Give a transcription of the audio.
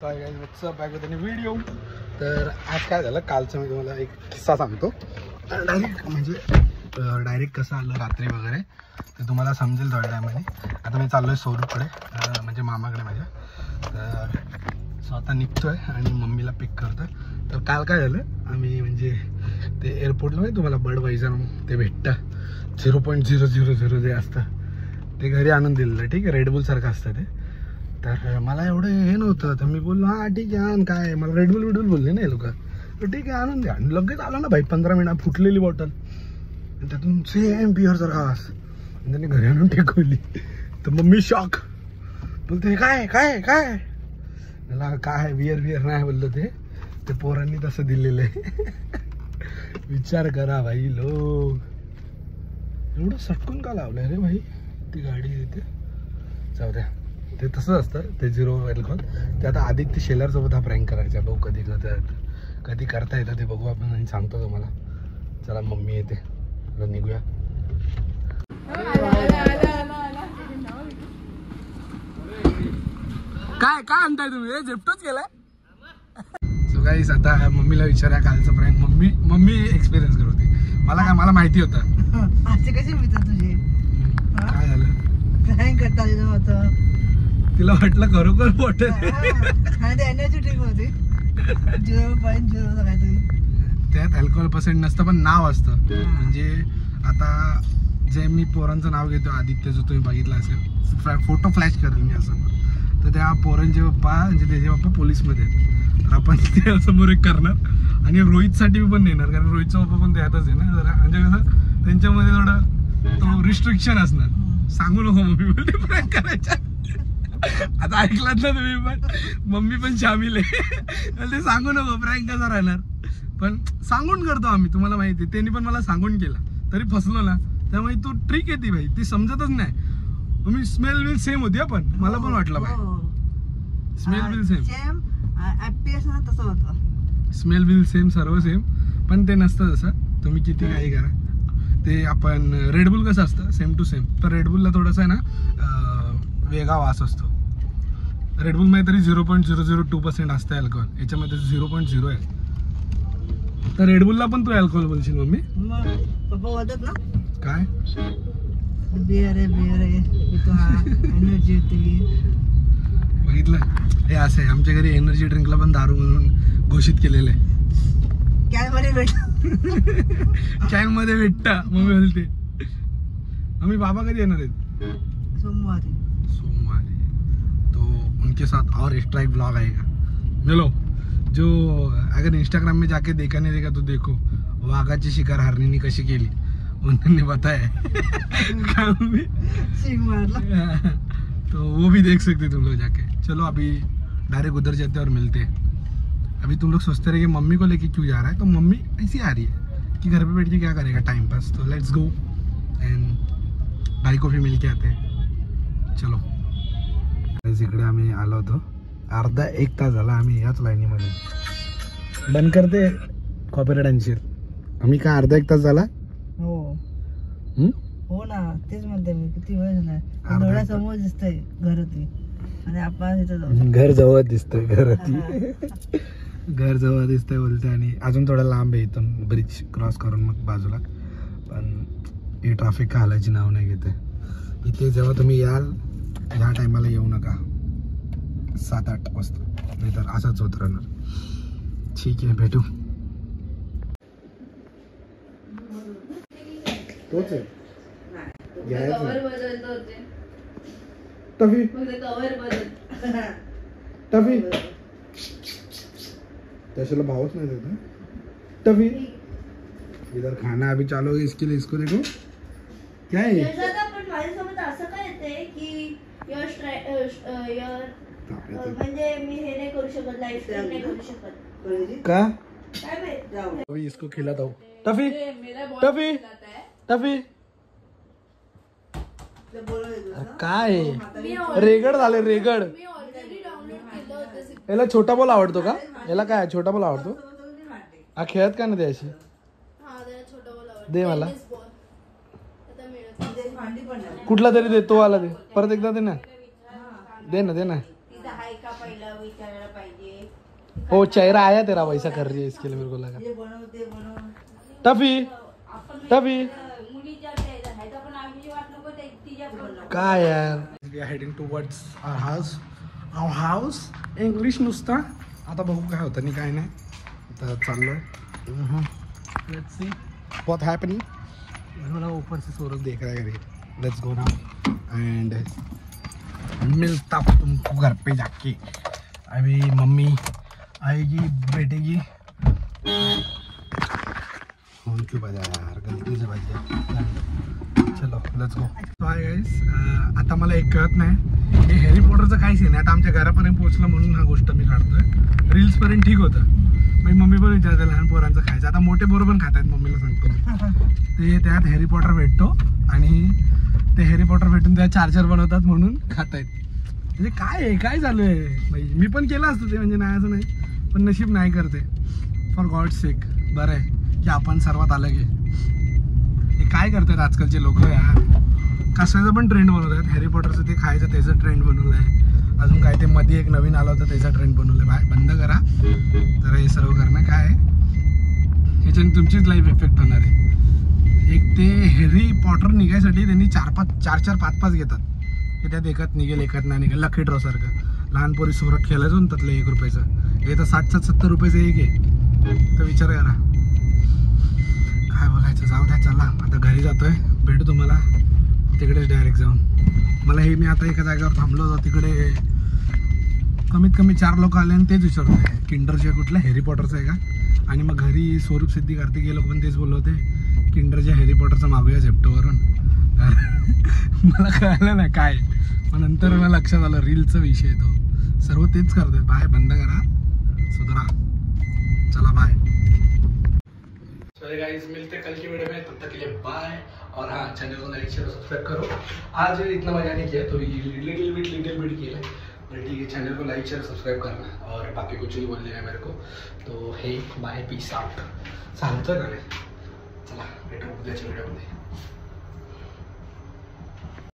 Video तर आज काय झालं, कालचं मी तुम्हाला एक किस्सा सांगतो. डायरेक्ट कसं आलं रात्री वगैरे ते तुम्हाला समजेल थोड्या टायमाने. आता मी चाललोय स्वरूपकडे, म्हणजे मामाकडे माझ्या. तर स्वतः निघतोय आणि मम्मीला पिक करतोय. तर काल काय झालं, आम्ही म्हणजे ते एअरपोर्टला माहिती तुम्हाला बडवायझर ते भेटतं 0.000 जे असतं ते घरी आणून दिलेलं. ठीक आहे, रेडबुल सारखं असतं ते. तर मला एवढं हे नव्हतं, तर मी बोललो हां ठीक आहे आण. काय मला रेडबुल बोलले नाही लोक. तर ठीक आहे आणून द्या. आणि लगेच आलं ना भाई, 15 मिनिटात फुटलेली बॉटल, त्यातून सेम बिअर सारखा घास. आणि त्यांनी घरी आणून टेकवली. तर मम्मी शॉक, बोलते काय काय काय मला काय बिअर नाही बोललं. ते पोरांनी तसं दिलेलं आहे. विचार करा भाई, लोक एवढं सटकून का लावलंय रे भाई ती गाडी तिथे. जाऊ द्या, ते तसंच असतं ते 0 अल्कोहोल. ते आता आदित्य शेलारसोबत हा प्रँक करायचा भाऊ. कधी करता येतं ते बघू आपण आणि सांगतो तुम्हाला. चला मम्मी येते, निघूया. काय काय आणताय तुम्ही, झेपटोच केलाय. सो गाईस आता मम्मीला विचारा कालचं प्रँक. मम्मी एक्सपिरियन्स करते. मला माहिती होतं. असे कसे मित्र तुझे, काय झालं प्रँक करता होतं. तिला वाटलं खरोखर बॉटल एनर्जी ड्रिंक होती 0.0 काहीतरी. त्यात अल्कोहोल पर्सेंट नसतं पण नाव असतं. म्हणजे आता जे मी पोरांचं नाव घेतो आदित्य, जो तुम्ही बघितला असेल, फोटो फ्लॅश करेल मी असं. तर त्या पोरांचे पप्पा म्हणजे त्याचे पप्पा पोलीसमध्ये आहेत. तर आपण ते समोर एक करणार आणि रोहितसाठी पण नेणार, कारण रोहितचा पप्पा पण त्यातच आहे ना जरा. म्हणजे कसं त्यांच्यामध्ये थोडं तो रिस्ट्रिक्शन असणार. सांगू नको मम्मी बोलते प्रँक करायच्या. आता ऐकलात ना तुम्ही, पण मम्मी पण शामिल आहे. ते सांगू नको प्रँक कसा राहणार, पण सांगून करतो आम्ही. तुम्हाला माहिती आहे, त्यांनी पण मला सांगून केला तरी फसलो ना. त्यामुळे तो ट्रिक येते भाई, ती समजतच नाही. तुम्ही स्मेल विल सेम होती पण मला पण वाटलं भाई स्मेल विल सेम. तसं होतं, स्मेल विल सेम, सर्व सेम. पण ते नसतं तसं. तुम्ही किती काही करा. ते आपण रेडबुल कसं असतं सेम टू सेम. तर रेडबुलला थोडंसं आहे ना वेगळा वास असतो. रेडबुलमध्ये तरी 0.002% असतं अल्कोहोल, याच्यामध्ये 0.0 आहे. तर रेडबुलला पण तू अल्कोहोल बोलशील मम्मी. पप्पा बोलतात ना काय बिअर आहे एनर्जी होती. बघितलं, हे असं आहे. आमच्या घरी एनर्जी ड्रिंकला पण दारू म्हणून घोषित केलेलं आहे. कॅन मध्ये भेटता. मम्मी बोलते मम्मी बाबा कधी येणार आहेत. सोमवारी. तो उनके साथ और एक्स्ट्रा एक ब्लॉग आएगा. मिलो जो अगर इंस्टाग्राम में जाके देखा नहीं देगा तो देखो वाघाची शिकार हरणीने कशी केली उन्होंने बताया. तो वो भी देख सकते तुम लोग जाके. चलो अभी डायरेक्ट उधर जाते और मिलते. अभी तुम लोग सोचते रहे कि मम्मी को लेके क्यों जा रहा है, तो मम्मी ऐसी आ रही है कि घर पे बैठ के क्या करेगा टाइम पास. तो लेट्स गो एंड भाई को भी मिल के आते हैं. चलो. इकडे आम्ही आलो होतो, अर्धा 1 तास झाला आम्ही याच लाईनीमध्ये. बंद करते कॉपीराइट आणशील. आम्ही काय अर्धा 1 तास झाला. हो ना, तेच म्हणते मी. किती वेळ झाला, डोळ्यासमोर दिसतंय घराती आणि आपण तिथं जाऊ. घर जवळ दिसतंय घराती. घर जवळ दिसतंय बोलते. आणि अजून थोडा लांब आहे इथून, ब्रिज क्रॉस करून मग बाजूला. पण ही ट्रॅफिक का हालायची नाव नाही घेते. इथे जेव्हा तुम्ही याल ह्या टायमाला येऊ नका, 7-8 वाजता, नाही तर असंच होत राहणार. ठीक आहे, भेटू. तोच आहे टफी टफी. त्याला भावच नाही देता टफी. इधर खाना अभी चालू है, इसके लिए इसको देखो क्या है. माझ्यासोबत असं काय येते की म्हणजे मी हे नाही करू शकत, लाईफ नाही करू शकत का. काय अभी इसको खिलाता हूँ. Toffee Toffee Toffee. काय रेगड झाले रेगड. याला छोटा बॉल आवडतो का. याला काय छोटा बॉल आवडतो. हा खेळत का नाही त्याशी. दे मला कुठला तरी दे. तो आला दे परत एकदा. दे ना. ओ चेहरा आया तेरा वैसा कर रही है इसके लिए मेरे को लगा. टफी टफी काय यार. We are heading towards our house. English नुसता आता बघू काय होतं नाही काय नाही. आता चाललोय. Let's see what happening. मला ऊपर से सौरभ देख रहा है. लेट्स गो नाउ एंड मिलता हूँ तुमको घर पे जाके. अभी मम्मी आएगी बैठेगी. फोन क्यों बजा यार, गलती से बज गया. चलो लेट्स गो. Hi guys. आता मला एक कळत नाही हे हॅरी पॉटरचं काहीच नाही. आता आमच्या घरापर्यंत पोहोचलं म्हणून हा गोष्ट मी काढतोय. रील्सपर्यंत ठीक होतं. मम्मी पण विचारते लहान पोरांचं खायचं. आता मोठे पोरं पण खात आहेत. मम्मीला सांगतो ते त्यात हॅरी पॉटर भेटतो आणि ते हॅरी पॉटर भेटून त्या चार्जर बनवतात म्हणून खात आहेत. म्हणजे काय आहे काय चालू आहे. मी पण केलं असतं ते म्हणजे नाही असं नाही पण नशीब नाही करते. फॉर गॉड सेक बरं आहे की आपण सर्वात अलग आहे. हे काय करतात आजकालचे लोक यार. कशाचं पण ट्रेंड बनवत आहेत. हॅरी पॉटरचं ते खायचं त्याचं ट्रेंड बनवलं आहे. अजून काय ते मध्ये एक नवीन आलं होतं त्याचा ट्रेंड बनवलं आहे. बंद करा जरा हे सर्व करणं. काय आहे ह्याच्याने तुमचीच लाईफ इफेक्ट होणार आहे. एक ते हॅरी पॉटर निघायसाठी त्यांनी 4-4 5-5 घेतात की त्यात एकत निघेल एकत नाही निघेल. लकी ड्रॉ सारखं लहानपोरी सोरात खेळायचं ना त्यातलं 1 रुपयाचं. हे तर 60-70 रुपयाचं एक आहे. तर विचार करा काय बघायचं. जाऊ द्या चला आता घरी जातोय. भेटू तुम्हाला तिकडेच डायरेक्ट जाऊन. मला हे मी आता एका जागेवर थांबलो होतो तिकडे कमीत कमी 4 लोक आले आणि तेच विचारतोय किंडरचे कुठलं हॅरी पॉटरचं आहे का. आणि मग घरी स्वरूप सिद्धी कार्तिक गेलो पण तेच बोललो होते किंडरच्या हॅरी पॉटरचं मागूया झेप्टोवरून. तर मला कळलं ना काय. मग नंतर मला लक्षात आलं रीलचा विषय तो. सर्व तेच करतात. बाय बंद करा सुधरा. चला बाय. सॉरी गाइस मिलते कल की वीडियो में. तब तक के लिए बाय. और हाँ चैनल को लाइक शेयर सब्सक्राइब करो. आज इतना मजा नहीं किया तो लिटिल बिट किया पर ठीक है. चैनल को लाइक शेयर सब्सक्राइब करना और बाकी कुछ नहीं बोलने है मेरे को. तो हे बाय पीस आउट सांगतं का नाही. चला भेटू उद्याच्या व्हिडिओमध्ये.